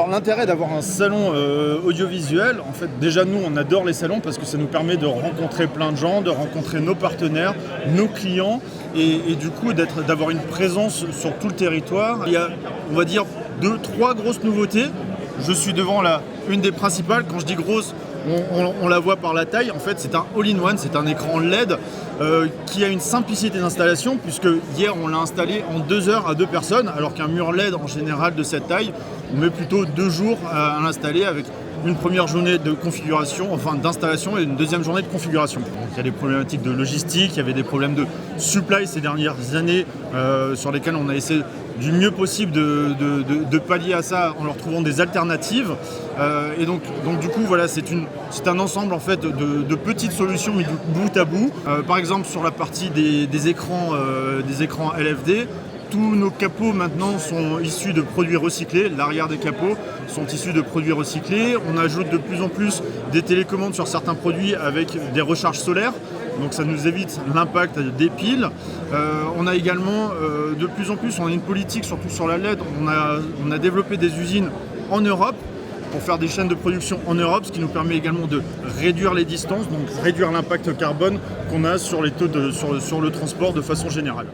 Alors l'intérêt d'avoir un salon audiovisuel, en fait déjà nous on adore les salons parce que ça nous permet de rencontrer plein de gens, de rencontrer nos partenaires, nos clients et du coup d'avoir une présence sur tout le territoire. Il y a on va dire 2-3 grosses nouveautés. Je suis devant une des principales, quand je dis grosse, on la voit par la taille, en fait c'est un all-in-one, c'est un écran LED qui a une simplicité d'installation puisque hier on l'a installé en 2 heures à 2 personnes alors qu'un mur LED en général de cette taille on met plutôt 2 jours à l'installer avec une première journée de configuration, enfin d'installation et une deuxième journée de configuration. Donc, il y a des problématiques de logistique, il y avait des problèmes de supply ces dernières années sur lesquels on a essayé du mieux possible de pallier à ça en leur trouvant des alternatives. Et donc du coup voilà, c'est un ensemble en fait de petites solutions mis bout à bout. Par exemple sur la partie des écrans LFD, tous nos capots maintenant sont issus de produits recyclés. L'arrière des capots sont issus de produits recyclés. On ajoute de plus en plus des télécommandes sur certains produits avec des recharges solaires. Donc ça nous évite l'impact des piles. On a également de plus en plus, on a une politique surtout sur la LED. On a développé des usines en Europe pour faire des chaînes de production en Europe, ce qui nous permet également de réduire les distances, donc réduire l'impact carbone qu'on a sur les taux sur le transport de façon générale.